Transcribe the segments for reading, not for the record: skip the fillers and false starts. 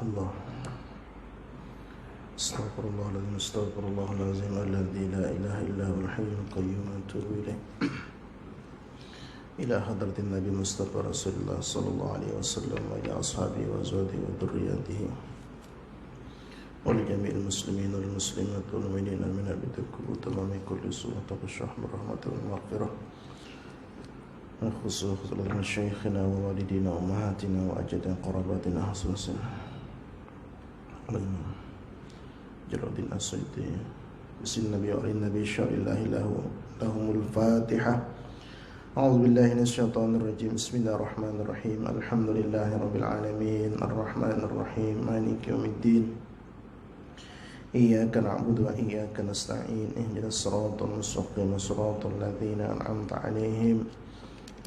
الله استغفر الله العظيم استغفر الله العظيم الذي لا إله إلا هو الحي القيوم أتوب إليه إلى حضرة النبي مصطفى رسول الله صلى الله عليه وسلم وإلى أصحابه وأزواجه وذرياته ولجميع المسلمين والمسلمات والمؤمنين من بتكل تمام كل سوء وتقشح من رحمة والمغفرة خصوصا لشيخنا ووالدينا وأمهاتنا وأجدنا قراباتنا حسن سنة جلال الدين السيوطي بسم النبي وعلى النبي شاء الله لهم الفاتحة أعوذ بالله من الشيطان الرجيم بسم الله الرحمن الرحيم الحمد لله رب العالمين الرحمن الرحيم مالك يوم الدين إياك نعبد وإياك نستعين اهدنا الصراط المستقيم صراط الذين أنعمت عليهم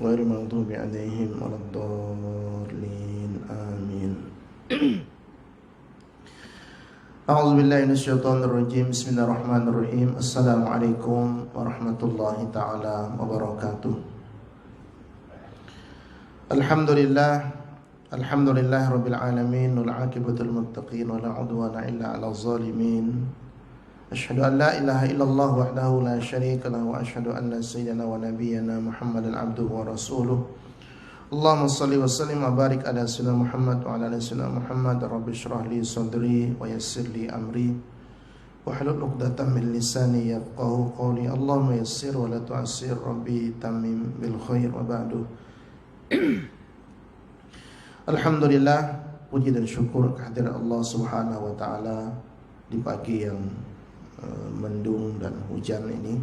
غير المغضوب عليهم ولا الضالين آمين أعوذ بالله من الشيطان الرجيم بسم الله الرحمن الرحيم السلام عليكم ورحمة الله تعالى وبركاته الحمد لله رب العالمين والعاقبة للمتقين ولا عدوان إلا على الظالمين أشهد أن لا إله إلا الله وحده لا شريك له وأشهد أن سيدنا ونبينا محمدا عبده ورسوله اللهم صل وسلم وبارك على سيدنا محمد وعلى آل سيدنا محمد رب اشرح لي صدري ويسر لي أمري واحلل عقدة من لساني يفقهوا قولي اللهم يسر ولا تعسر ربي تمم بالخير وبعد Alhamdulillah, puji dan syukur kehadirat Allah Subhanahu wa taala di pagi yang mendung dan hujan ini.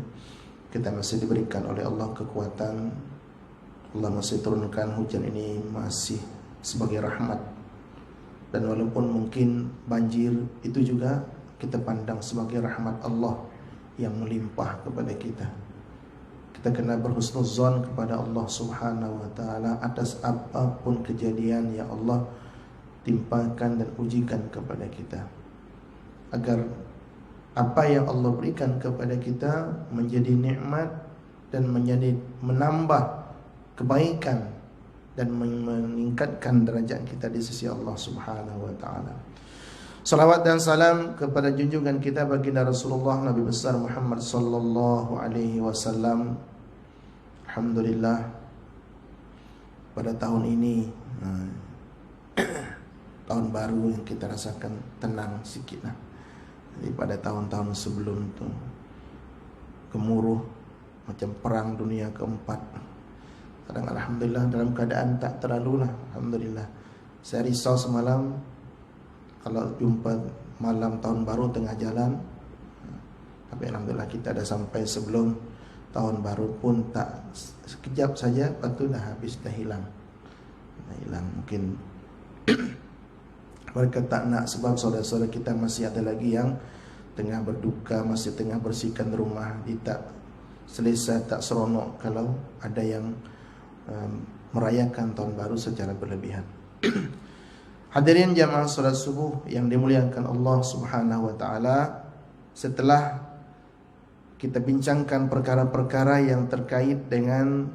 Kita masih diberikan oleh Allah kekuatan. Allah masih turunkan hujan ini masih sebagai rahmat. Dan walaupun mungkin banjir, itu juga kita pandang sebagai rahmat Allah yang melimpah kepada kita. Kita kena berhusnuzon kepada Allah Subhanahu wa taala atas apapun kejadian yang Allah timpakan dan ujikan kepada kita, agar apa yang Allah berikan kepada kita menjadi nikmat dan menjadi menambah kebaikan dan meningkatkan derajat kita di sisi Allah Subhanahu wa taala. Salawat dan salam kepada junjungan kita baginda Rasulullah Nabi besar Muhammad sallallahu alaihi wasallam. Alhamdulillah, pada tahun ini tahun baru yang kita rasakan tenang sikit lah. Jadi pada tahun-tahun sebelum itu gemuruh macam perang dunia keempat. Kadang alhamdulillah dalam keadaan tak terlalu lah. Alhamdulillah. Saya risau semalam kalau jumpa malam tahun baru tengah jalan. Tapi alhamdulillah kita dah sampai sebelum tahun baru pun, tak sekejap saja, lepas tu dah habis, dah hilang. Mungkin mereka tak nak, sebab saudara-saudara kita masih ada lagi yang tengah berduka, masih tengah bersihkan rumah. Dia tak selesa, tak seronok kalau ada yang merayakan tahun baru secara berlebihan. Hadirin jamaah salat subuh yang dimuliakan Allah Subhanahu wa taala, setelah kita bincangkan perkara-perkara yang terkait dengan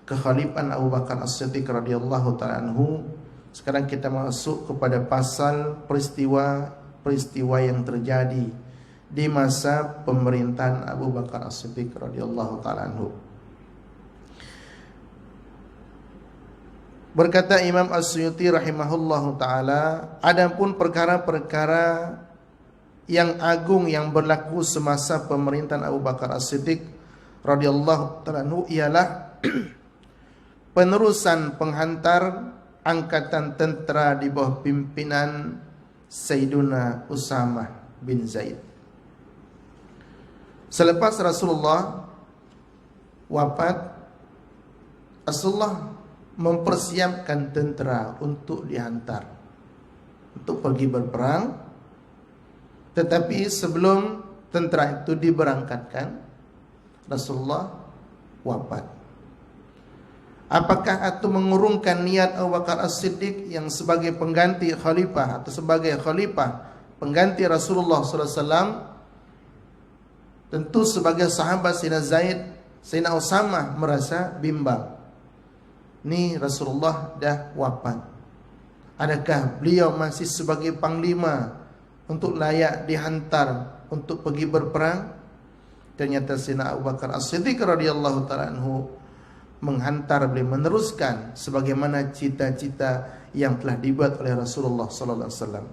kekhalifan Abu Bakar As-Siddiq radhiyallahu ta'ala anhu, sekarang kita masuk kepada pasal peristiwa yang terjadi di masa pemerintahan Abu Bakar As-Siddiq radhiyallahu ta'ala anhu. Berkata Imam As-Suyuti rahimahullahu ta'ala, adapun perkara-perkara yang agung yang berlaku semasa pemerintahan Abu Bakar As-Siddiq radhiyallahu ta'ala anhu ialah penerusan penghantar angkatan tentera di bawah pimpinan Sayyiduna Usamah bin Zaid. Selepas Rasulullah wafat, Rasulullah mempersiapkan tentera untuk dihantar untuk pergi berperang. Tetapi sebelum tentera itu diberangkatkan, Rasulullah wafat. Apakah itu mengurungkan niat Abu Bakar As-Siddiq yang sebagai pengganti khalifah atau sebagai khalifah pengganti Rasulullah SAW? Tentu sebagai sahabat Sayyidina Zaid, Sayyidina Usamah merasa bimbang. Ni Rasulullah dah wafat. Adakah beliau masih sebagai panglima untuk layak dihantar untuk pergi berperang? Ternyata Sayyidina Abu Bakar As-Siddiq radhiyallahu ta'ala anhu menghantar beliau, meneruskan sebagaimana cita-cita yang telah dibuat oleh Rasulullah sallallahu alaihi wasallam.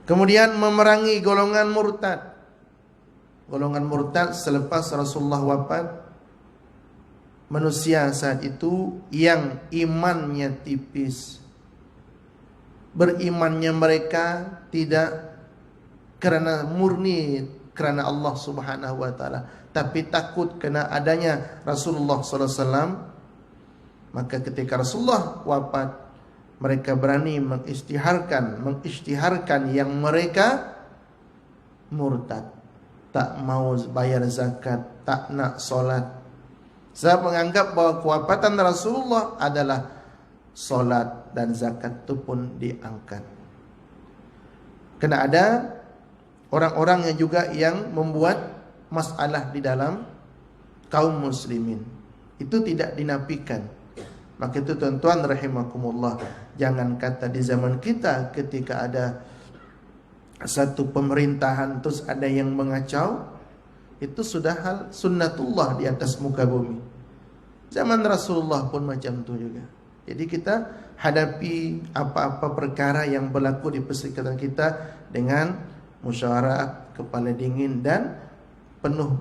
Kemudian memerangi golongan murtad. Golongan murtad selepas Rasulullah wafat, manusia saat itu yang imannya tipis, berimannya mereka tidak kerana murni kerana Allah Subhanahu wa taala, tapi takut kena adanya Rasulullah sallallahu alaihi wasallam. Maka ketika Rasulullah wafat, mereka berani mengisytiharkan yang mereka murtad, tak mau bayar zakat, tak nak solat. Saya menganggap bahawa kewafatan Rasulullah adalah solat dan zakat itu pun diangkat. Kena ada orang-orang yang juga yang membuat masalah di dalam kaum muslimin. Itu tidak dinafikan. Maka itu tuan-tuan rahimakumullah, jangan kata di zaman kita ketika ada satu pemerintahan terus ada yang mengacau, itu sudah hal sunnatullah di atas muka bumi. Zaman Rasulullah pun macam itu juga. Jadi kita hadapi apa-apa perkara yang berlaku di perserikatan kita dengan musyawarah, kepala dingin dan penuh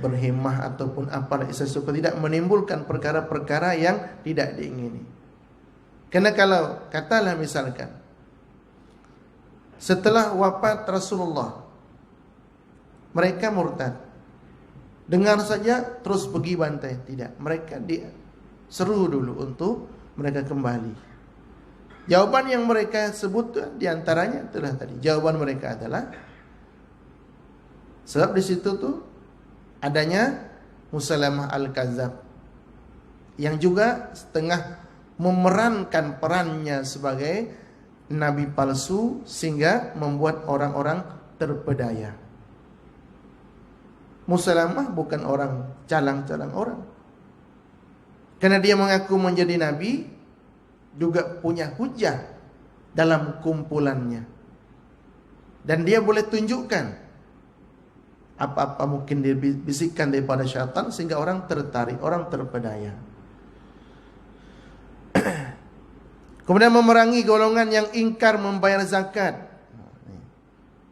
berhemah ataupun apalah supaya tidak menimbulkan perkara-perkara yang tidak diingini. Karena kalau katalah misalkan setelah wafat Rasulullah mereka murtad, dengar saja terus pergi bantai, tidak, mereka diseru dulu untuk mereka kembali. Jawaban yang mereka sebut diantaranya itulah tadi. Jawaban mereka adalah sebab di situ tuh adanya Musailamah Al-Kadzab yang juga setengah memerankan perannya sebagai nabi palsu sehingga membuat orang-orang terpedaya. Musailamah bukan orang calang-calang orang. Karena dia mengaku menjadi nabi, juga punya hujah dalam kumpulannya. Dan dia boleh tunjukkan apa-apa mungkin dibisikkan daripada syaitan sehingga orang tertarik, orang terpedaya. Kemudian memerangi golongan yang ingkar membayar zakat,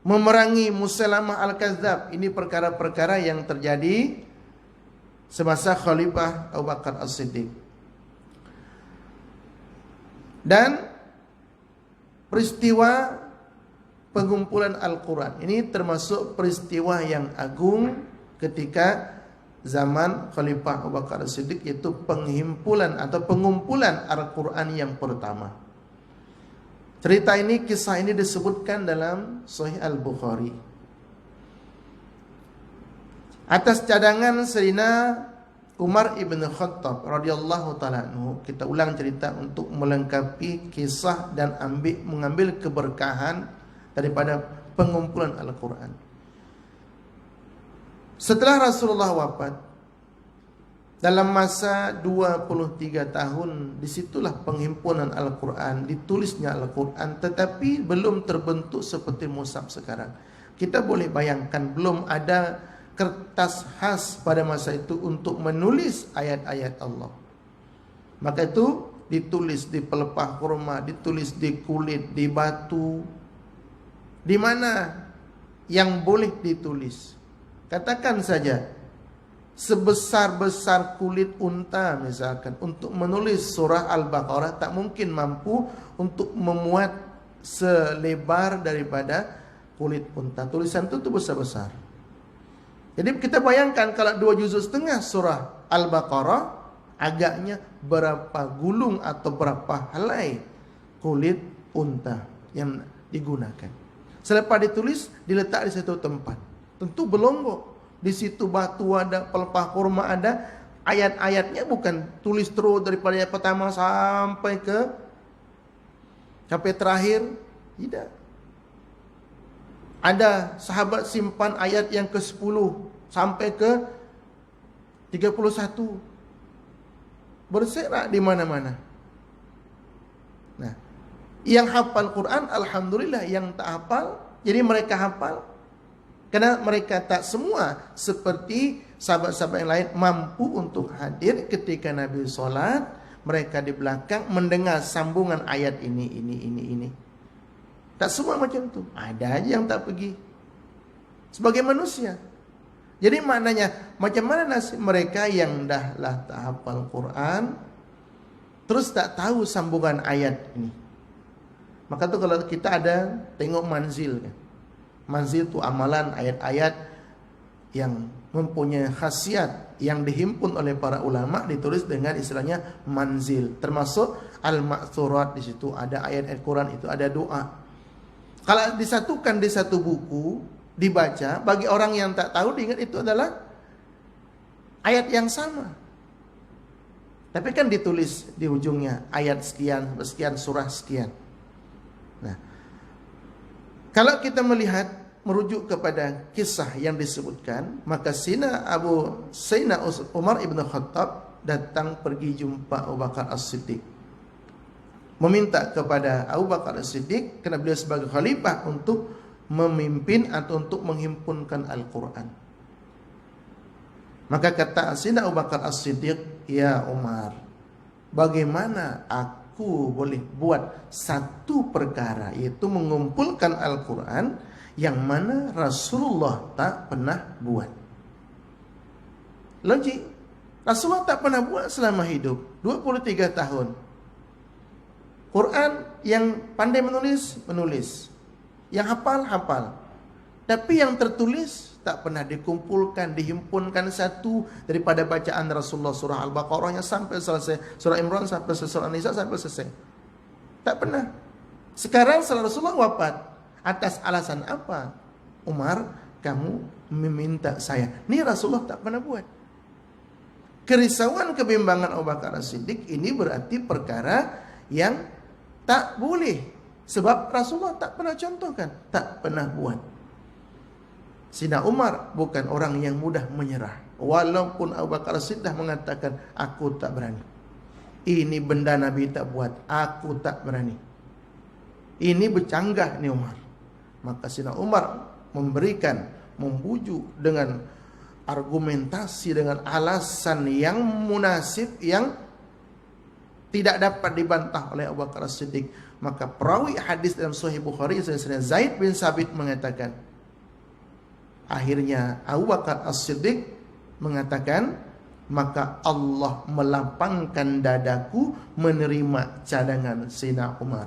memerangi Musailamah Al-Kadzab. Ini perkara-perkara yang terjadi semasa Khalifah Abu Bakar As-Siddiq. Dan peristiwa pengumpulan Al-Quran ini termasuk peristiwa yang agung ketika zaman Khalifah Abu Bakar As-Siddiq, yaitu penghimpunan atau pengumpulan Al-Quran yang pertama. Cerita ini, kisah ini disebutkan dalam Sahih Al-Bukhari. Atas cadangan Sayyidina Umar ibn Khattab radhiyallahu ta'ala anhu, kita ulang cerita untuk melengkapi kisah dan mengambil keberkahan daripada pengumpulan Al-Quran. Setelah Rasulullah wafat, dalam masa 23 tahun, disitulah penghimpunan Al-Quran, ditulisnya Al-Quran, tetapi belum terbentuk seperti mushaf sekarang. Kita boleh bayangkan belum ada kertas khas pada masa itu untuk menulis ayat-ayat Allah. Maka itu ditulis di pelepah kurma, ditulis di kulit, di batu. Di mana yang boleh ditulis? Katakan saja sebesar-besar kulit unta misalkan, untuk menulis surah Al-Baqarah tak mungkin mampu untuk memuat selebar daripada kulit unta. Tulisan itu besar-besar. Jadi kita bayangkan kalau 2 juzuk setengah surah Al-Baqarah, agaknya berapa gulung atau berapa helai kulit unta yang digunakan. Selepas ditulis, diletak di satu tempat. Tentu berlombok. Di situ batu ada, pelepah kurma ada. Ayat-ayatnya bukan tulis terus daripada yang pertama sampai terakhir. Tidak. Ada sahabat simpan ayat yang ke-10 sampai ke 31. Berserak di mana-mana. Nah, yang hafal Quran alhamdulillah, yang tak hafal jadi mereka hafal. Karena mereka tak semua seperti sahabat-sahabat yang lain mampu untuk hadir ketika Nabi solat, mereka di belakang mendengar sambungan ayat ini. Tak semua macam tu. Ada aja yang tak pergi. Sebagai manusia. Jadi maknanya, macam mana nasib mereka yang dah tak hafal Quran, terus tak tahu sambungan ayat ini. Maka tu kalau kita ada tengok manzil kan. Manzil tu amalan ayat-ayat yang mempunyai khasiat yang dihimpun oleh para ulama, ditulis dengan istilahnya manzil. Termasuk al-ma'thurat, di situ ada ayat Al-Quran, itu ada doa. Kalau disatukan di satu buku, dibaca, bagi orang yang tak tahu diingat itu adalah ayat yang sama. Tapi kan ditulis di ujungnya ayat sekian, sekian surah sekian. Nah, kalau kita melihat merujuk kepada kisah yang disebutkan, maka Sayyidina Umar ibn Khattab datang pergi jumpa Abu Bakar As-Siddiq, meminta kepada Abu Bakar As-Siddiq kerana beliau sebagai khalifah untuk memimpin atau untuk menghimpunkan Al-Quran. Maka kata Sayyidina Abu Bakar As-Siddiq, "Ya Umar, bagaimana aku boleh buat satu perkara, yaitu mengumpulkan Al-Quran yang mana Rasulullah tak pernah buat?" Logik. Rasulullah tak pernah buat selama hidup 23 tahun. Quran yang pandai menulis, yang hafal. Tapi yang tertulis tak pernah dikumpulkan, dihimpunkan satu daripada bacaan Rasulullah, surah Al-Baqarah yang sampai selesai, surah Imran sampai selesai, surah Nisa sampai selesai. Tak pernah. Sekarang setelah Rasulullah wafat, atas alasan apa Umar kamu meminta saya? Ini Rasulullah tak pernah buat. Kerisauan kebimbangan Abu Bakar As-Siddiq ini berarti perkara yang tak boleh, sebab Rasulullah tak pernah contohkan, tak pernah buat. Sayyidina Umar bukan orang yang mudah menyerah. Walaupun Abu Bakar As-Siddiq mengatakan, aku tak berani. Ini benda Nabi tak buat, aku tak berani. Ini bercanggah ni Umar. Maka Sayyidina Umar membujuk dengan argumentasi, dengan alasan yang munasib, yang tidak dapat dibantah oleh Abu Bakar As-Siddiq. Maka perawi hadis dalam Sahih Bukhari, Zaid bin Sabit mengatakan, akhirnya Abu Bakar As-Siddiq mengatakan, maka Allah melapangkan dadaku menerima cadangan Sayyidina Umar.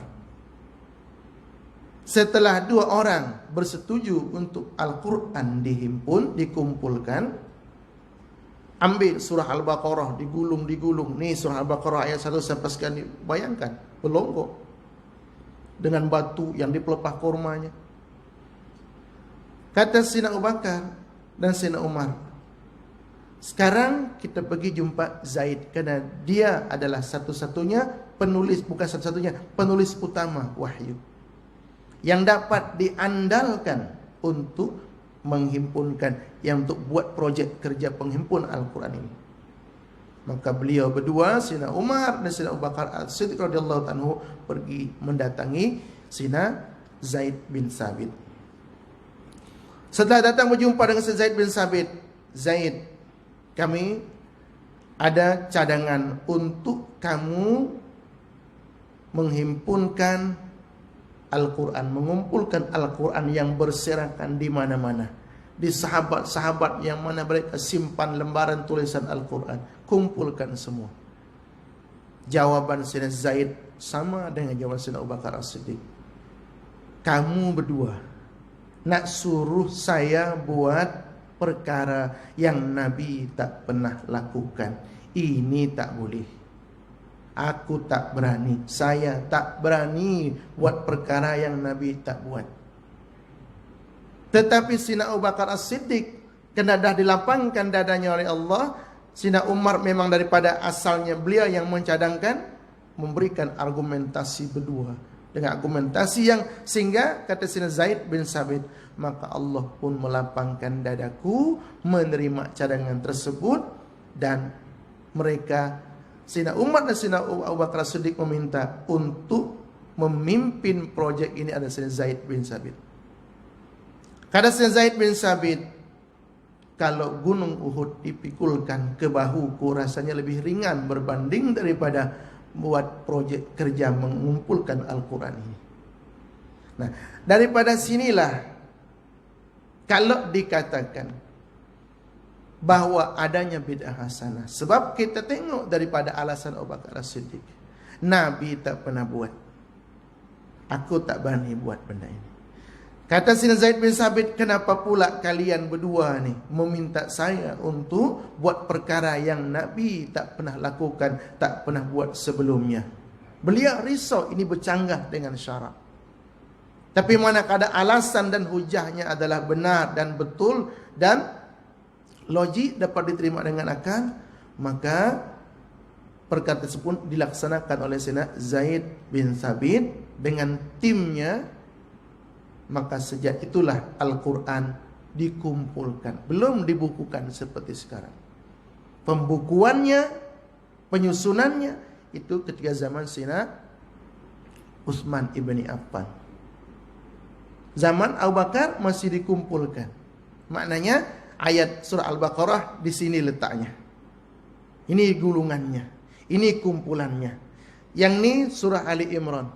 Setelah dua orang bersetuju untuk Al-Quran dikumpulkan, ambil surah Al-Baqarah, digulung. Ni surah Al-Baqarah ayat 1 sampai sekian, bayangkan, berlonggok dengan batu yang dipelepah kurmanya. Kata Sayyidina Abu Bakar dan Sayyidina Umar, sekarang kita pergi jumpa Zaid, kerana dia adalah satu-satunya penulis, bukan satu-satunya, penulis utama wahyu yang dapat diandalkan untuk menghimpunkan, yang untuk buat projek kerja penghimpun Al-Quran ini. Maka beliau berdua, Sayyidina Umar dan Sayyidina Abu Bakar As-Siddiq radhiyallahu anhu, pergi mendatangi Sayyidina Zaid bin Sabit. Setelah datang berjumpa dengan Zaid bin Sabit, Zaid, kami ada cadangan untuk kamu menghimpunkan Al-Quran, mengumpulkan Al-Quran yang berserakan di mana-mana, di sahabat-sahabat yang mana mereka simpan lembaran tulisan Al-Quran, kumpulkan semua. Jawaban Sayyidina Zaid sama dengan jawaban Sayyidina Abu Bakar As-Siddiq. Kamu berdua nak suruh saya buat perkara yang Nabi tak pernah lakukan, ini tak boleh. Aku tak berani, saya tak berani buat perkara yang Nabi tak buat. Tetapi Sayyidina Abu Bakar As-Siddiq, kerana dah dilapangkan dadanya oleh Allah, Sayyidina Umar memang daripada asalnya beliau yang mencadangkan, memberikan argumentasi berdua, dengan argumentasi yang sehingga kata Sayyidina Zaid bin Sabit, maka Allah pun melapangkan dadaku menerima cadangan tersebut. Dan mereka, Sayyidina Umar dan Sayyidina Abu Bakar As-Siddiq, meminta untuk memimpin projek ini adalah Sayyidina Zaid bin Sabit. Kata Sayyidina Zaid bin Sabit, kalau gunung Uhud dipikulkan ke bahuku rasanya lebih ringan berbanding daripada buat projek kerja mengumpulkan Al-Quran ini. Nah, daripada sinilah kalau dikatakan bahwa adanya bid'ah hasanah, sebab kita tengok daripada alasan Abu Bakar As-Siddiq, Nabi tak pernah buat, aku tak berani buat benda ini. Kata Sayyidina Zaid bin Sabit, kenapa pula kalian berdua ni meminta saya untuk buat perkara yang Nabi tak pernah lakukan, tak pernah buat sebelumnya. Beliau risau ini bercanggah dengan syarak. Tapi manakala alasan dan hujahnya adalah benar dan betul dan logik dapat diterima dengan akal, maka perkara tersebut dilaksanakan oleh Sayyidina Zaid bin Sabit dengan timnya. Maka sejak itulah Al-Quran dikumpulkan, belum dibukukan seperti sekarang. Pembukuannya, penyusunannya itu ketika zaman Sayyidina Utsman ibni Affan. Zaman Abu Bakar masih dikumpulkan. Maknanya ayat surah Al-Baqarah di sini letaknya. Ini gulungannya, ini kumpulannya. Yang ini surah Ali Imran.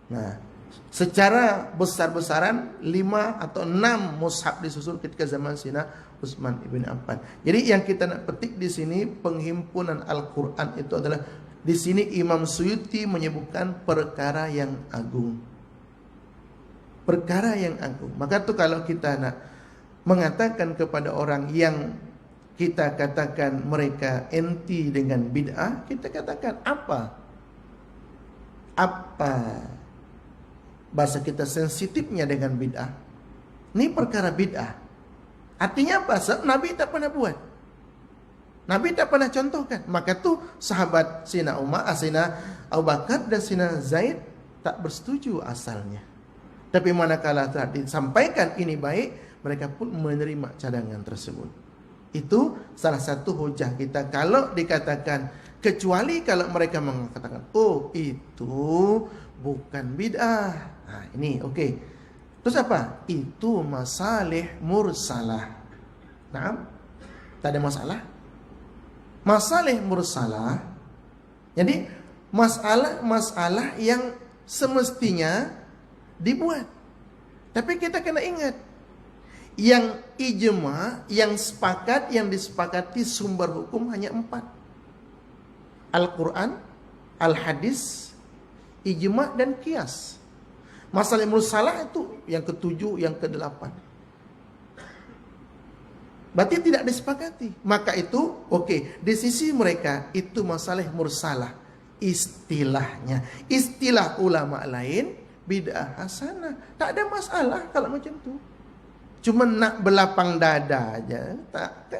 Nah, secara besar-besaran 5 atau 6 mushaf disusun ketika zaman Sayyidina Utsman ibn Affan. Jadi yang kita nak petik di sini penghimpunan Al-Quran itu adalah, di sini Imam Suyuti menyebutkan perkara yang agung. Perkara yang agung. Maka tu kalau kita nak mengatakan kepada orang yang kita katakan mereka anti dengan bid'ah, kita katakan apa bahasa kita sensitifnya dengan bid'ah. Ini perkara bid'ah. Artinya apa? Nabi tak pernah buat, Nabi tak pernah contohkan. Maka tu sahabat Sayyidina Umar, Sayyidina Abu Bakar dan Sayyidina Zaid tak bersetuju asalnya. Tapi manakala telah disampaikan ini baik, mereka pun menerima cadangan tersebut. Itu salah satu hujah kita. Kalau dikatakan, kecuali kalau mereka mengatakan, oh itu bukan bid'ah. Nah, ini okey. Terus apa? Itu masalih mursalah. Nah, tak ada masalah. Masalih mursalah. Jadi masalah yang semestinya dibuat. Tapi kita kena ingat, yang ijma, yang sepakat, yang disepakati sumber hukum hanya 4. Al-Quran, Al-Hadis, ijma dan qiyas. Masalah mursalah itu yang ke-7, yang ke-8. Berarti tidak disepakati. Maka itu okey, di sisi mereka itu masalah mursalah istilahnya. Istilah ulama lain bid'ah hasanah. Tak ada masalah kalau macam tu. Cuma nak berlapang dada aja, tak.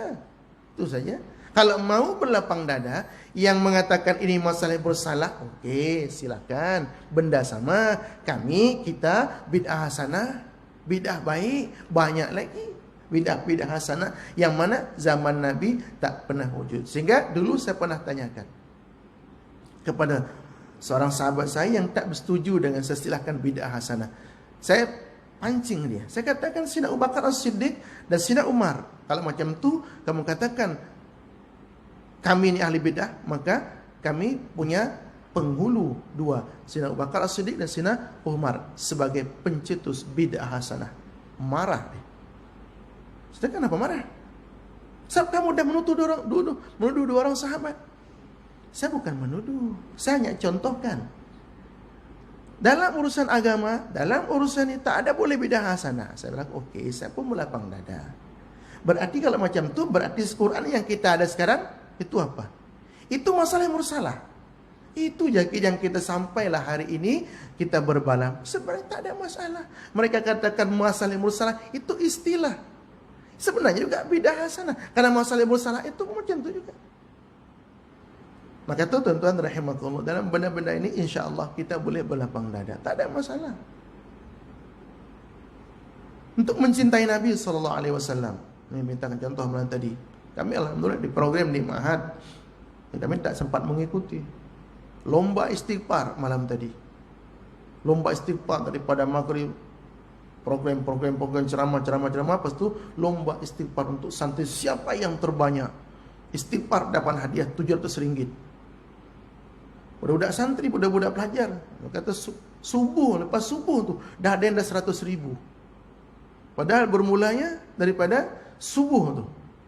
Itu saja. Kalau mau berlapang dada, yang mengatakan ini masalah bersalah, okey, silakan. Benda sama, kita bid'ah hasanah, bid'ah baik, banyak lagi bid'ah hasanah yang mana zaman Nabi tak pernah wujud. Sehingga dulu saya pernah tanyakan kepada seorang sahabat saya yang tak bersetuju dengan istilahkan bid'ah hasanah. Saya pancing dia. Saya katakan Sayyidina Abu Bakar As-Siddiq dan Sayyidina Umar, kalau macam tu kamu katakan kami ni ahli bid'ah, maka kami punya penghulu 2, Sayyidina Abu Bakar As-Siddiq dan Sayyidina Umar sebagai pencetus bid'ah hasanah. Marah dia. Sedangkan kenapa marah? Sebab kamu dah menuduh 2 orang sahabat. Saya bukan menuduh, saya hanya contohkan. Dalam urusan agama, dalam urusan ini tak ada boleh bid'ah hasanah. Saya bilang okey, saya pun melapang dada. Berarti kalau macam tu, berarti Quran yang kita ada sekarang itu apa? Itu masalah mursalah. Itu yang kita sampailah hari ini kita berbalam. Sebenarnya tak ada masalah. Mereka katakan masalah mursalah itu istilah. Sebenarnya juga bid'ah hasanah. Karena masalah mursalah itu macam tu juga. Maka tu tuan-tuan rahimakumullah, dalam benda-benda ini insya-Allah kita boleh berlapang dada. Tak ada masalah. Untuk mencintai Nabi SAW. Ini mintakan contoh malam tadi. Kami alhamdulillah di program di Ma'had, kami tak sempat mengikuti. lomba istighfar malam tadi. Lomba istighfar daripada maghrib. Program ceramah. Lepas tu lomba istighfar untuk santri. Siapa yang terbanyak istighfar dapat hadiah 700 ringgit. Budak-budak santri, budak-budak pelajar. Kata subuh, lepas subuh tu dah ada yang dah 100 ribu. Padahal bermulanya daripada subuh tu.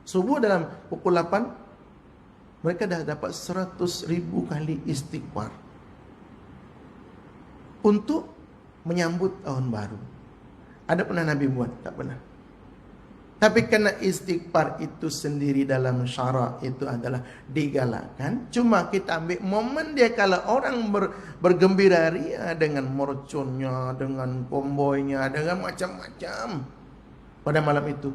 Subuh dalam pukul 8 mereka dah dapat 100 ribu kali istighfar untuk menyambut tahun baru. Ada pernah Nabi buat? Tak pernah. Tapi kerana istighfar itu sendiri dalam syarak itu adalah digalakkan. Cuma kita ambil momen dia kalau orang bergembira ria dengan merconnya, dengan komboinya, dengan macam-macam. Pada malam itu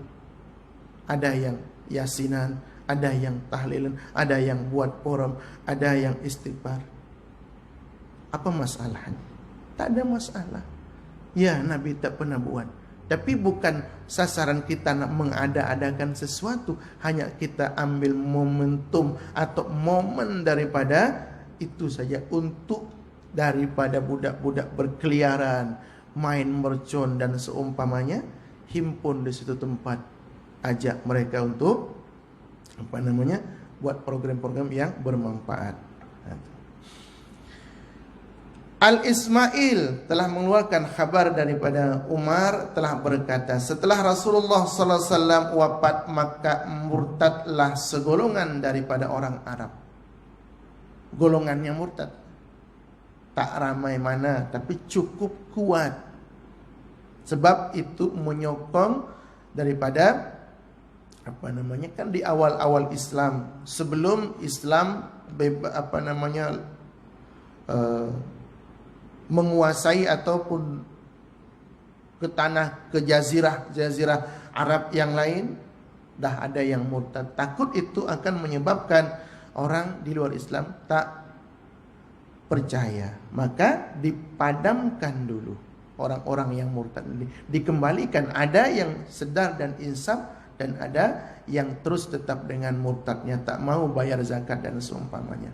ada yang yasinan, ada yang tahlilan, ada yang buat forum, ada yang istighfar. Apa masalahnya? Tak ada masalah. Ya, Nabi tak pernah buat. Tapi bukan sasaran kita nak mengada-adakan sesuatu. Hanya kita ambil momentum atau momen daripada itu saja. Untuk daripada budak-budak berkeliaran, main mercon dan seumpamanya, himpun di situ tempat. Ajak mereka untuk buat program-program yang bermanfaat. Al-Ismail telah mengeluarkan khabar daripada Umar telah berkata, setelah Rasulullah sallallahu alaihi wasallam wafat, maka murtadlah segolongan daripada orang Arab. Golongannya murtad. Tak ramai mana, tapi cukup kuat. Sebab itu menyokong daripada kan di awal-awal Islam, sebelum Islam menguasai ataupun ke jazirah Arab yang lain, dah ada yang murtad. Takut itu akan menyebabkan orang di luar Islam tak percaya. Maka dipadamkan dulu orang-orang yang murtad ini, dikembalikan. Ada yang sedar dan insaf, dan ada yang terus tetap dengan murtadnya, tak mau bayar zakat dan seumpamanya.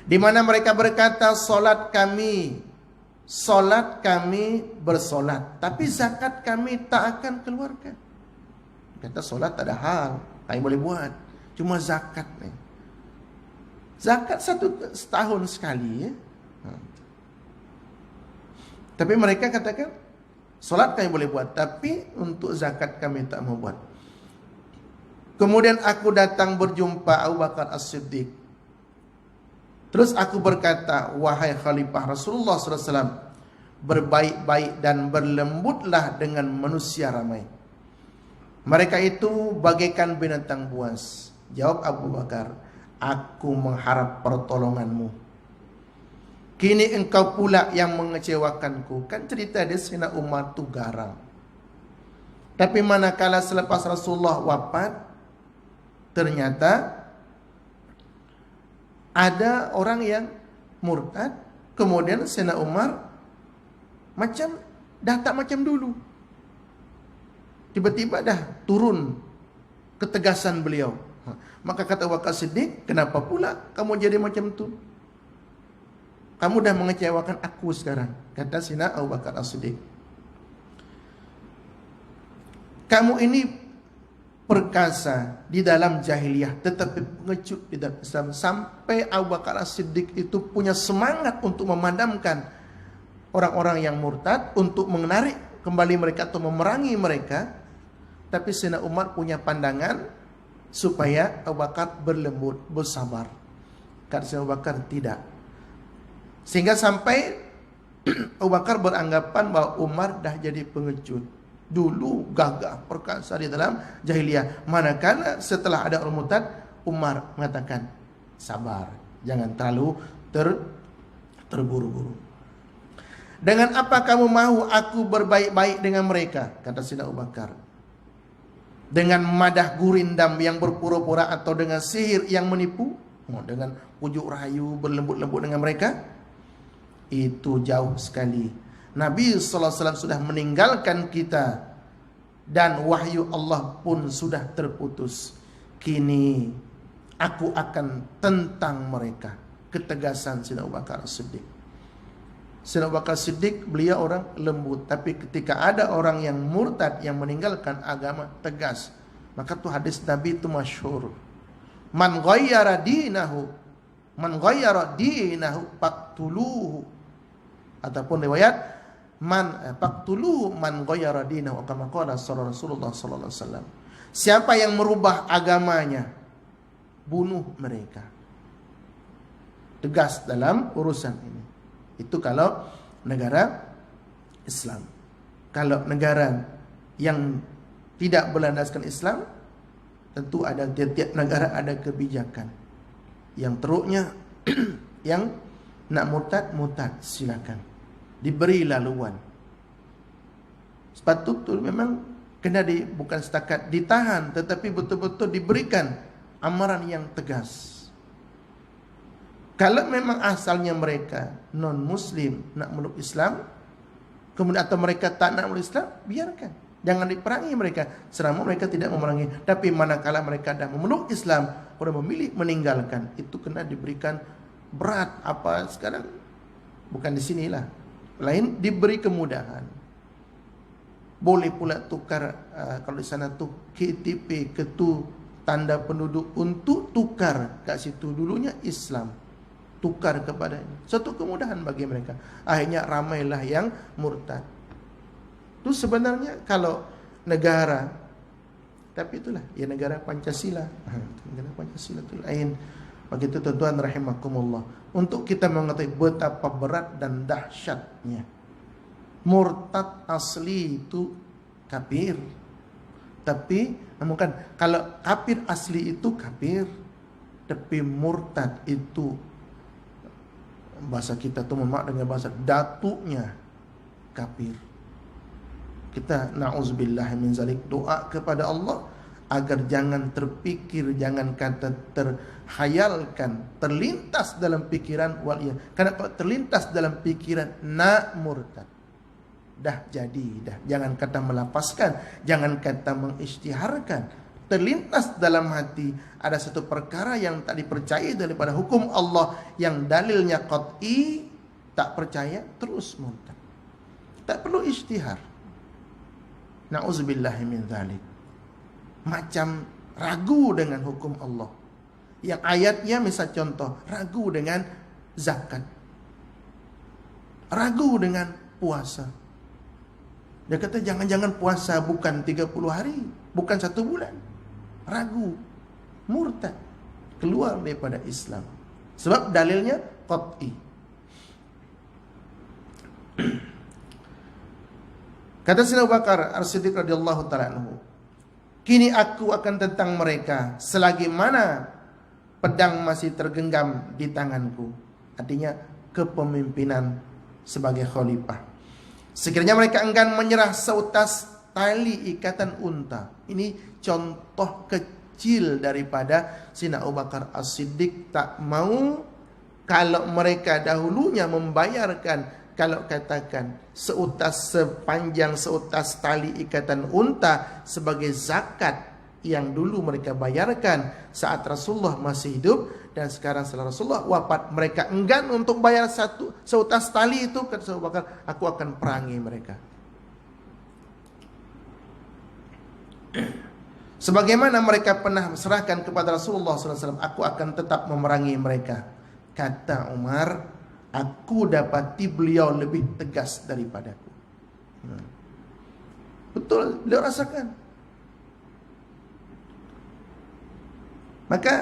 Di mana mereka berkata, solat kami bersolat, tapi zakat kami tak akan keluarkan. Kata solat tak ada hal, kami boleh buat, cuma zakat ni. Zakat setahun sekali ya. Tapi mereka katakan solat kami boleh buat, tapi untuk zakat kami tak mau buat. Kemudian aku datang berjumpa Abu Bakar As-Siddiq. Terus aku berkata, wahai Khalifah Rasulullah SAW, berbaik-baik dan berlembutlah dengan manusia ramai. Mereka itu bagaikan binatang buas. Jawab Abu Bakar, aku mengharap pertolonganmu. Kini engkau pula yang mengecewakanku. Kan cerita dia Sayyidina Umar tu garang. Tapi manakala selepas Rasulullah wafat, ternyata ada orang yang murtad. Kemudian Sayyidina Umar dah tak macam dulu. Tiba-tiba dah turun ketegasan beliau. Maka kata Abu Bakar Siddiq, kenapa pula kamu jadi macam tu? Kamu dah mengecewakan aku sekarang. Kata Sayyidina Abu Bakar As-Siddiq, kamu ini perkasa di dalam jahiliyah, tetapi pengecut di dalam Islam. Sampai Abu Bakar As-Siddiq itu punya semangat untuk memadamkan orang-orang yang murtad, untuk menarik kembali mereka atau memerangi mereka. Tapi Sayyidina Umar punya pandangan supaya Abu Bakar berlembut, bersabar. Kata Sayyidina Abu Bakar tidak. Sehingga sampai Abu Bakar beranggapan bahwa Umar dah jadi pengecut. Dulu gagah perkasa di dalam jahiliyah. Manakala setelah ada orang murtad, Umar mengatakan, sabar, jangan terlalu terburu-buru. Dengan apa kamu mahu aku berbaik-baik dengan mereka? Kata Sayyidina Abu Bakar. Dengan madah gurindam yang berpura-pura, atau dengan sihir yang menipu? Dengan pujuk rayu berlembut-lembut dengan mereka? Itu jauh sekali. Nabi SAW sudah meninggalkan kita, dan wahyu Allah pun sudah terputus. Kini aku akan tentang mereka. ketegasan Sayyidina Abu Bakar As-Siddiq. Sayyidina Abu Bakar Siddiq, beliau orang lembut, tapi ketika ada orang yang murtad, yang meninggalkan agama, tegas. Maka tuh hadis Nabi itu masyhur. Man ghayyara dinahu faqtuluhu. Ataupun riwayat faqtuluhu man ghayyara dinahu, kama qala Rasulullah sallallahu alaihi wasallam. Siapa yang merubah agamanya, bunuh mereka. Tegas dalam urusan ini. Itu kalau negara Islam. Kalau negara yang tidak berlandaskan Islam, tentu ada tiap-tiap negara ada kebijakan. Yang teruknya yang nak murtad, silakan. Diberi laluan. Sepatutnya memang kena bukan setakat ditahan, tetapi betul-betul diberikan amaran yang tegas. Kalau memang asalnya mereka non-muslim nak meluk Islam, kemudian atau mereka tak nak meluk Islam, biarkan. Jangan diperangi mereka selama mereka tidak memerangi. Tapi manakala mereka dah memeluk Islam, kemudian memilih meninggalkan, itu kena diberikan berat. Apa sekarang? Bukan di sinilah. Lain diberi kemudahan. Boleh pula tukar kalau di sana tuh KTP, ketu tanda penduduk, untuk tukar kat situ dulunya Islam. Tukar kepada ini. Satu kemudahan bagi mereka. Akhirnya ramailah yang murtad. Itu sebenarnya kalau negara, tapi itulah ya negara Pancasila. Negara Pancasila itu lain. Bagi itu tuan-tuan rahimakumullah, untuk kita mengetahui betapa berat dan dahsyatnya murtad asli itu kafir. Tapi bukan, kalau kafir asli itu kafir, tapi murtad itu bahasa kita tuh memak dengan bahasa datuknya kafir. Kita na'udzubillah min zalik, doa kepada Allah agar jangan terpikir, jangan kata terhayalkan, terlintas dalam pikiran karena kalau terlintas dalam pikiran nak murtad, dah jadi dah. Jangan kata melapaskan, jangan kata mengisytiharkan. Terlintas dalam hati ada satu perkara yang tak dipercayai daripada hukum Allah, yang dalilnya qat'i, tak percaya, terus murtad. Tak perlu isytihar. Na'udzubillahi min dzalik. Macam ragu dengan hukum Allah. Yang ayatnya misal contoh, ragu dengan zakat, ragu dengan puasa. Dia kata jangan-jangan puasa bukan 30 hari, bukan 1 bulan. Ragu, murtad, keluar daripada Islam. Sebab dalilnya qat'i. Kata Sayyidina Abu Bakar As-Siddiq radhiyallahu ta'ala anhu, kini aku akan tentang mereka selagi mana pedang masih tergenggam di tanganku. Artinya kepemimpinan sebagai khalifah. Sekiranya mereka enggan menyerah seutas tali ikatan unta. Ini contoh kecil daripada Sayyidina Abu Bakar As-Siddiq tak mau kalau mereka dahulunya membayarkan, kalau katakan sepanjang seutas tali ikatan unta sebagai zakat yang dulu mereka bayarkan saat Rasulullah masih hidup, dan sekarang setelah Rasulullah wafat mereka enggan untuk bayar seutas tali itu, kata Abu Bakar, aku akan perangi mereka. Sebagaimana mereka pernah serahkan kepada Rasulullah SAW, aku akan tetap memerangi mereka. Kata Umar, aku dapati beliau lebih tegas daripadaku. Betul, beliau rasakan. Maka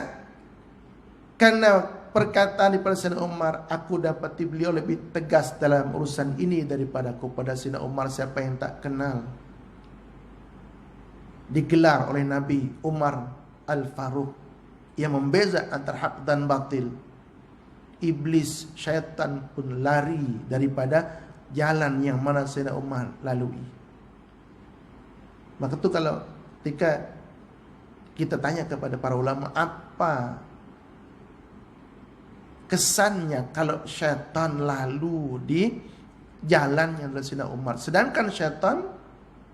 karena perkataan daripada Sayyidina Umar, aku dapati beliau lebih tegas dalam urusan ini daripadaku. Pada Sayyidina Umar, siapa yang tak kenal? Digelar oleh Nabi Umar Al-Faruq, yang membeza antara hak dan batil. Iblis, syaitan pun lari daripada jalan yang mana Sayyidina Umar lalui. Maka itu kalau ketika kita tanya kepada para ulama, apa kesannya kalau syaitan lalu di jalan yang dari Sayyidina Umar, sedangkan syaitan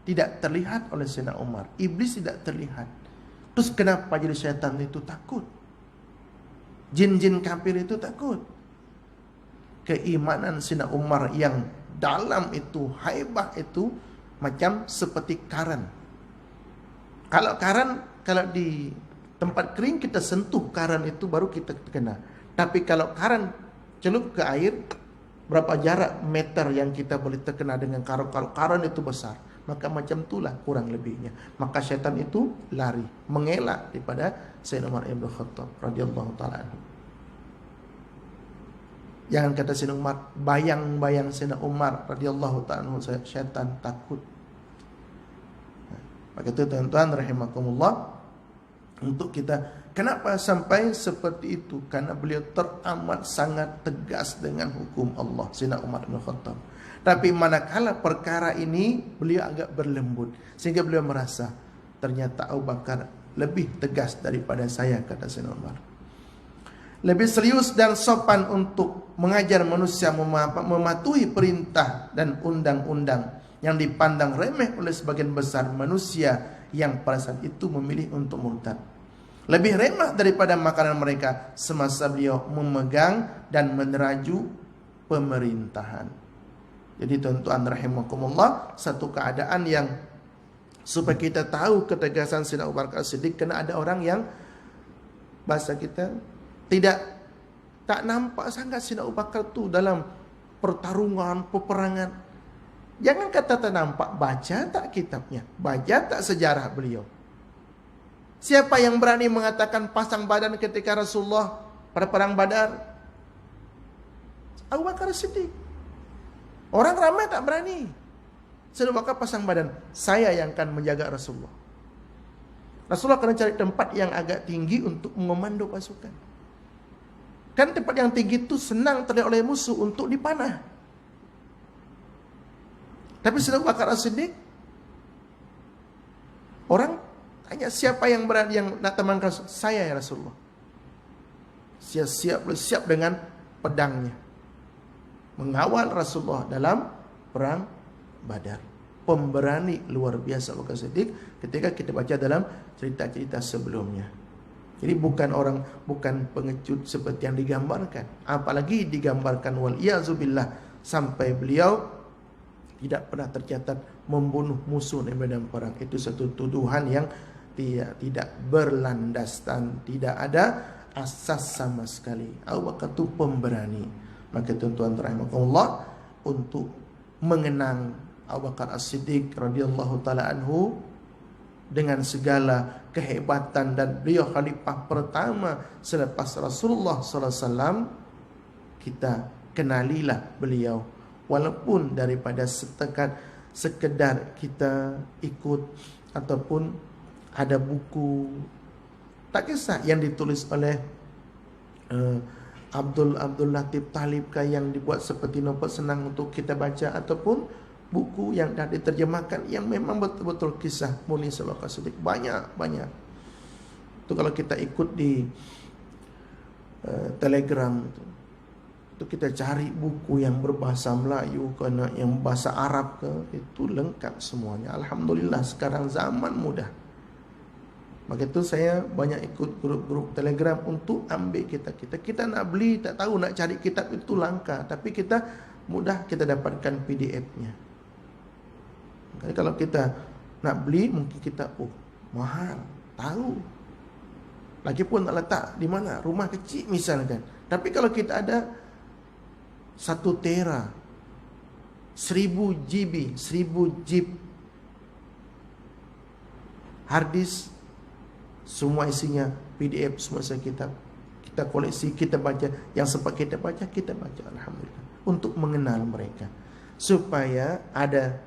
tidak terlihat oleh Sayyidina Umar, iblis tidak terlihat. Terus kenapa jadi syaitan itu takut? Jin-jin kafir itu takut. Keimanan Sayyidina Umar yang dalam itu, haibah itu, macam seperti karan. Kalau karan, kalau di tempat kering kita sentuh karan itu baru kita kena. Tapi kalau karan celup ke air, berapa jarak meter yang kita boleh terkena dengan karan. Kalau karan itu besar, maka macam itulah kurang lebihnya. Maka syaitan itu lari, mengelak daripada Sayyidina Umar ibn Khattab radhiyallahu taala anhu. Jangan kata Sayyidina Umar, bayang-bayang Sayyidina Umar radhiyallahu ta'ala anhu, syaitan takut. Maka itu tuan-tuan rahimakumullah, untuk kita, kenapa sampai seperti itu? Karena beliau teramat sangat tegas dengan hukum Allah, Sayyidina Umar bin Khattab. Tapi manakala perkara ini beliau agak berlembut, sehingga beliau merasa ternyata Abu Bakar lebih tegas daripada saya, kata Sayyidina Umar. Lebih serius dan sopan untuk mengajar manusia mematuhi perintah dan undang-undang yang dipandang remeh oleh sebagian besar manusia yang pada saat itu memilih untuk murtad. Lebih remeh daripada makanan mereka semasa beliau memegang dan meneraju pemerintahan. Jadi tuan-tuan rahimakumullah, satu keadaan yang supaya kita tahu ketegasan Sayyidina Abu Bakar As-Siddiq, karena ada orang yang bahasa kita tak nampak sangat Sayyidina Abu Bakar tu dalam pertarungan, peperangan. Jangan kata tak nampak, baca tak kitabnya, baca tak sejarah beliau. Siapa yang berani mengatakan pasang badan ketika Rasulullah pada perang Badar? Abu Bakar As-Siddiq. Orang ramai tak berani. Sayyidina Abu Bakar pasang badan, saya yang akan menjaga Rasulullah. Rasulullah kena cari tempat yang agak tinggi untuk memando pasukan. Kan tempat yang tinggi itu senang terlihat oleh musuh untuk dipanah. Tapi Sayyidina Abu Bakar As-Siddiq, orang tanya siapa yang berani yang nak teman Rasul? Saya ya Rasulullah. Siap dengan pedangnya, mengawal Rasulullah dalam perang Badar. Pemberani luar biasa Abu Bakar As-Siddiq ketika kita baca dalam cerita-cerita sebelumnya. Jadi bukan pengecut seperti yang digambarkan. Apalagi digambarkan wal'iyazubillah sampai beliau tidak pernah tercatat membunuh musuh di medan perang. Itu satu tuduhan yang tidak berlandaskan, tidak ada asas sama sekali. Abu Bakar itu pemberani. Maka tuan-tuan rahimakumullah, untuk mengenang Abu Bakar As-Siddiq radhiyallahu taala anhu dengan segala kehebatan, dan beliau khalifah pertama selepas Rasulullah sallallahu alaihi wasallam, kita kenalilah beliau, walaupun daripada sekedar kita ikut ataupun ada buku, tak kisah yang ditulis oleh Abdul Latif Talib yang dibuat seperti novel senang untuk kita baca, ataupun buku yang dah diterjemahkan yang memang betul-betul kisah murni Abu Bakar As-Siddiq. Banyak. Itu kalau kita ikut di Telegram itu kita cari buku yang berbahasa Melayu kena yang bahasa Arab itu lengkap semuanya. Alhamdulillah sekarang zaman mudah. Maka itu saya banyak ikut grup-grup Telegram untuk ambil kita nak beli tak tahu, nak cari kitab itu langka, tapi kita mudah kita dapatkan PDF-nya. Jadi kalau kita nak beli mungkin kita mahal, tahu. Lagipun nak letak di mana, rumah kecil misalkan. Tapi kalau kita ada 1 tera, 1000 GB, 1000 GB hard disk, semua isinya PDF, semua isinya kitab. Kita koleksi, kita baca, yang sempat kita baca alhamdulillah, untuk mengenal mereka, supaya ada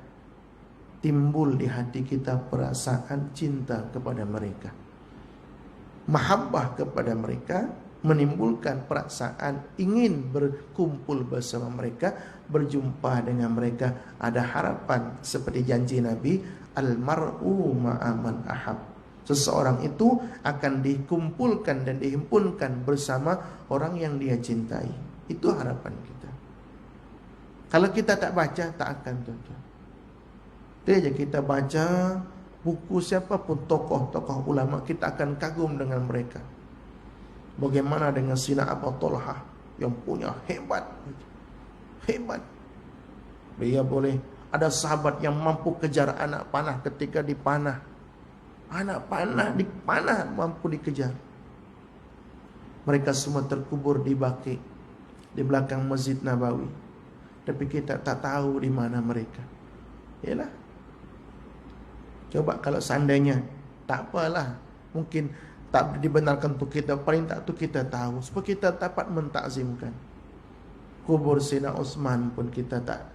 timbul di hati kita perasaan cinta kepada mereka, mahabbah kepada mereka, menimbulkan perasaan ingin berkumpul bersama mereka, berjumpa dengan mereka. Ada harapan seperti janji Nabi, al-mar'u ma'aman ahab. Seseorang itu akan dikumpulkan dan dihimpunkan bersama orang yang dia cintai. Itu harapan kita. Kalau kita tak baca, tak akan tuan-tuan. Dia aja kita baca buku siapapun tokoh-tokoh ulama, kita akan kagum dengan mereka. Bagaimana dengan Sina Abu Talha yang punya hebat. Dia boleh, ada sahabat yang mampu kejar anak panah ketika dipanah. Anak panah dipanah mampu dikejar. Mereka semua terkubur di Baqi, di belakang Masjid Nabawi. Tapi kita tak tahu di mana mereka. Yalah. Coba kalau seandainya, tak apalah, mungkin tak dibenarkan untuk kita, paling tak tu kita tahu, supaya kita dapat mentakzimkan. Kubur Sayyidina Utsman pun kita tak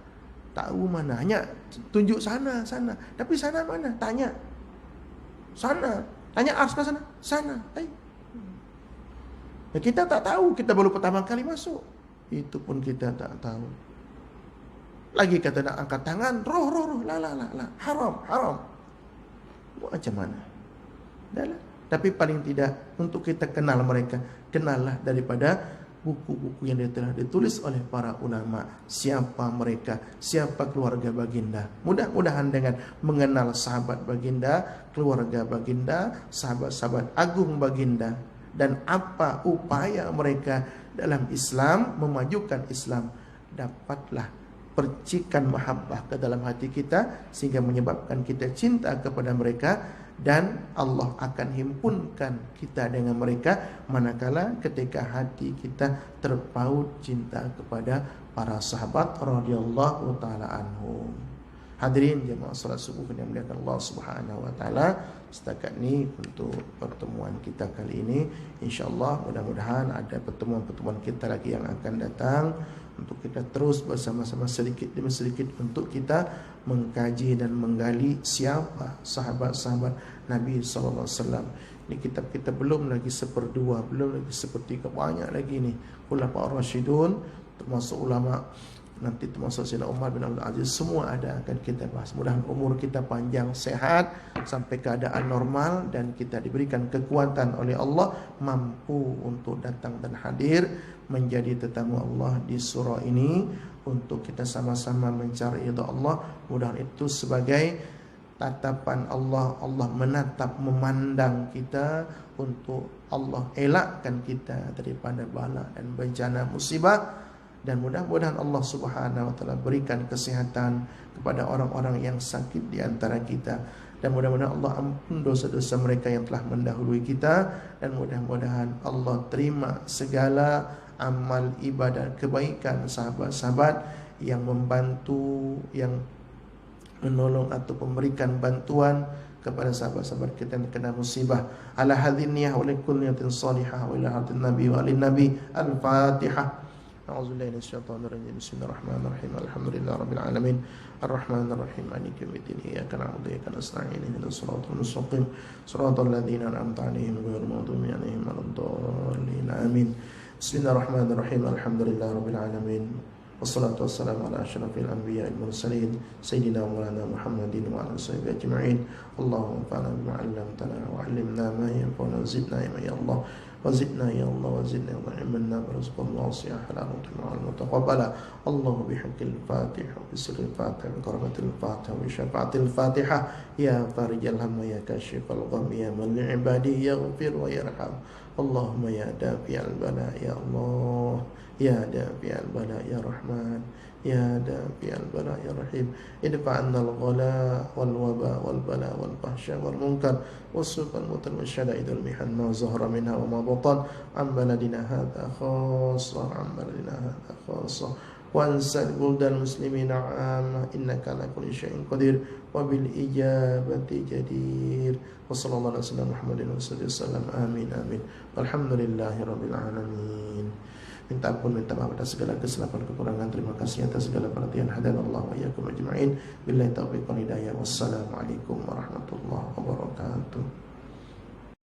tahu mana. Hanya tunjuk sana. Tapi sana mana? Tanya. Sana. Tanya arsy sana. Sana. Ya, kita tak tahu, kita baru pertama kali masuk. Itu pun kita tak tahu. Lagi kata nak angkat tangan, roh, la, haram. Macam mana? Dah lah. Tapi paling tidak untuk kita kenal mereka, kenallah daripada buku-buku yang telah ditulis oleh para ulama. Siapa mereka, siapa keluarga baginda. Mudah-mudahan dengan mengenal sahabat baginda, keluarga baginda, sahabat-sahabat agung baginda, dan apa upaya mereka dalam Islam, memajukan Islam, dapatlah percikan mahabbah ke dalam hati kita, sehingga menyebabkan kita cinta kepada mereka. Dan Allah akan himpunkan kita dengan mereka manakala ketika hati kita terpaut cinta kepada para sahabat radhiyallahu taala anhum. Hadirin jemaah salat subuh yang dimuliakan Allah Subhanahu wa taala, setakat ni untuk pertemuan kita kali ini. InsyaAllah mudah-mudahan ada pertemuan-pertemuan kita lagi yang akan datang, untuk kita terus bersama-sama sedikit demi sedikit untuk kita mengkaji dan menggali siapa sahabat-sahabat Nabi SAW. Ini kitab kita belum lagi seperdua, belum lagi sepertiga, banyak lagi ni. Khulafaur Rasyidun, termasuk ulama, nanti termasuk Sayyidina Umar bin Abdul Aziz, semua ada akan kita bahas. Mudah-mudahan umur kita panjang, sehat, sampai keadaan normal, dan kita diberikan kekuatan oleh Allah, mampu untuk datang dan hadir menjadi tetamu Allah di surah ini, untuk kita sama-sama mencari ridha Allah. Mudah-mudahan itu sebagai tatapan Allah, Allah menatap, memandang kita, untuk Allah elakkan kita daripada bala dan bencana musibah. Dan mudah-mudahan Allah Subhanahu wa taala berikan kesehatan kepada orang-orang yang sakit di antara kita, dan mudah-mudahan Allah ampun dosa-dosa mereka yang telah mendahului kita, dan mudah-mudahan Allah terima segala amal ibadah kebaikan sahabat-sahabat yang membantu, yang menolong atau memberikan bantuan kepada sahabat-sahabat kita yang terkena musibah. Ala hadhin niyah wa likulli niyatin salihah wa ila hadin nabi wa alin nabi. Al-Fatihah. A'udzubillahi minasyaitonir rajim. Bismillahirrahmanirrahim. Alhamdulillahirabbil alamin. Arrahmanirrahim. Maliki yaumiddin. Iyyaka na'budu wa iyyaka nasta'in. Ihdinas siratal mustaqim. Siratal ladzina an'amta 'alaihim ghairil maghdubi 'alaihim waladdallin. Amin. Bismillahirrahmanirrahim. Alhamdulillahirabbil alamin. Wassalatu wassalamu ala asyrafil anbiya'i wal mursalin sayyidina Maulana Muhammadin wa ala sahbihi ajma'in. Allahumma anfa'na bima 'allamtana wa 'allimna ma yanfa'una wa zidna ilma ya Allah. وزدنا يا الله وزدنا علما ورزقا واسعا حلالا طيبا متقبلا. الله بحق الفاتحة وبسر الفاتحة بكرامة الفاتحة وبشفاعة الفاتحة. يا فارج الهم يا كاشف الغم يا من لعباده يغفر ويرحم. اللهم يا دافع البلاء يا الله، يا دافع البلاء يا رحمن، يا دافع البلاء يا رحيم. ادفع عنا الغلاء والوباء والبلاء والفحشاء والمنكر والسوء والمتن والشدائد والمحن ما ظهر منها وما بطن عن بلدنا هذا خاصة، عن بلدنا هذا خاصة، وانسى بلدان المسلمين عامة، إنك على كل شيء قدير وبالإجابة جدير. وصلى الله على سيدنا محمد وسلم. آمين آمين. والحمد لله رب العالمين. Minta ampun, minta maaf atas segala kesilapan kekurangan. Terima kasih atas segala perhatian. Hadanallahu wa iyyakum ajma'in. Billahi taufiq wal hidayah. Wassalamualaikum warahmatullahi wabarakatuh.